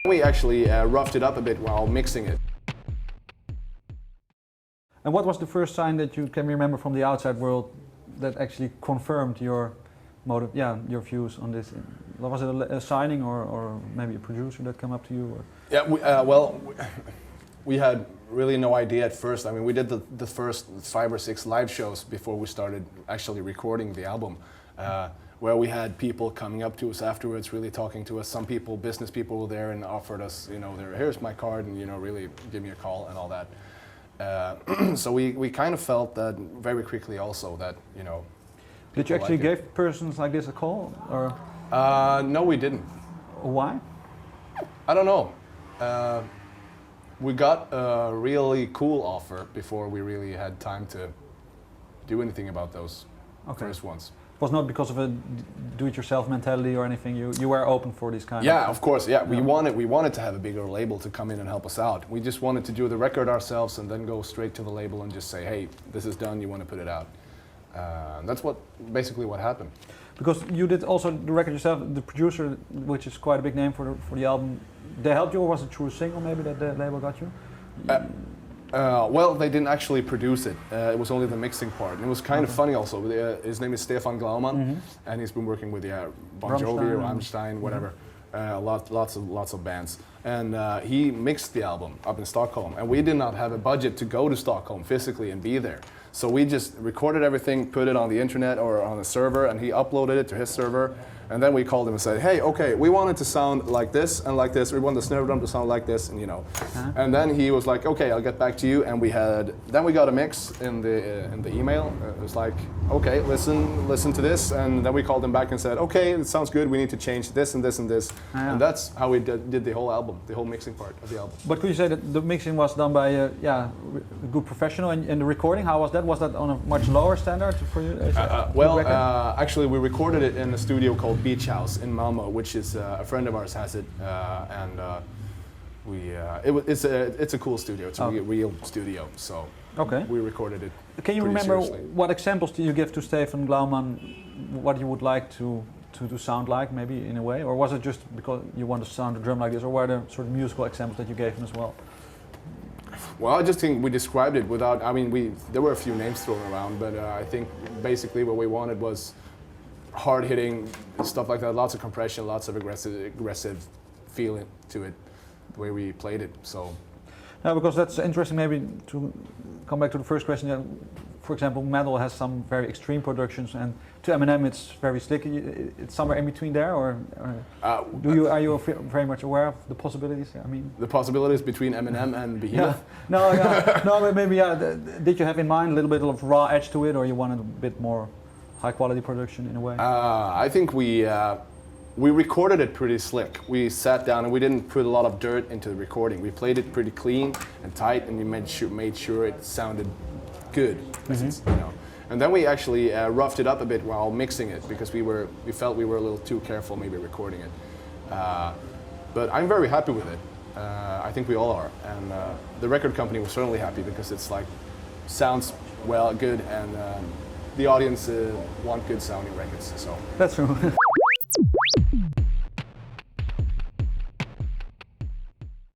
We actually roughed it up a bit while mixing it. And what was the first sign that you can remember from the outside world that actually confirmed your motive, your views on this? Was it a signing or maybe a producer that came up to you? Or? Yeah, we had really no idea at first. I mean, we did the first 5 or 6 live shows before we started actually recording the album, where we had people coming up to us afterwards, really talking to us. Some people, business people were there and offered us, here's my card and, really give me a call and all that. So we kind of felt that very quickly also that, Did you actually give persons like this a call? Or? No, we didn't. Why? I don't know. We got a really cool offer before we really had time to do anything about those first ones. It was not because of a do-it-yourself mentality or anything. You were open for these kind of. Yeah, of course. Yeah, we wanted to have a bigger label to come in and help us out. We just wanted to do the record ourselves and then go straight to the label and just say, hey, this is done. You want to put it out. That's basically what happened. Because you did also the record yourself. The producer, which is quite a big name for the album, they helped you, or was it through a single maybe that the label got you? Well, they didn't actually produce it. It was only the mixing part. And it was kind of funny also. His name is Stefan Glaumann, and he's been working with Bon Jovi, Rammstein, whatever. Lots of bands. And he mixed the album up in Stockholm. And we did not have a budget to go to Stockholm physically and be there. So we just recorded everything, put it on the internet or on a server, and he uploaded it to his server. And then we called him and said, hey, okay, we want it to sound like this and like this. We want the snare drum to sound like this, and And then he was like, okay, I'll get back to you. And then we got a mix in the email. It was like, okay, listen to this. And then we called him back and said, okay, it sounds good. We need to change this and this and this. And that's how we did the whole album, the whole mixing part of the album. But could you say that the mixing was done by a good professional, and the recording, how was that? Was that on a much lower standard for you? Actually, we recorded it in a studio called Beach House in Malmo, which is a friend of ours has it, and it's a cool studio. It's a real studio, so we recorded it. Can you remember what examples did you give to Stefan Glaumann? What you would like to sound like, maybe in a way, or was it just because you want to sound a drum like this, or were there sort of musical examples that you gave him as well? Well, I just think we described it without. I mean, there were a few names thrown around, but I think basically what we wanted was hard-hitting stuff like that, lots of compression, lots of aggressive feeling to it, the way we played it. So, yeah, because that's interesting. Maybe to come back to the first question. For example, metal has some very extreme productions, and to Eminem, it's very slick. It's somewhere in between there, or are you very much aware of the possibilities? I mean, the possibilities between Eminem and Behemoth. No, but maybe did you have in mind a little bit of raw edge to it, or you wanted a bit more high quality production in a way? I think we recorded it pretty slick. We sat down and we didn't put a lot of dirt into the recording. We played it pretty clean and tight, and we made sure it sounded good. And then we actually roughed it up a bit while mixing it, because we felt we were a little too careful maybe recording it. But I'm very happy with it. I think we all are, and the record company was certainly happy, because it's like sounds good, and the audience want good sounding records. So that's true.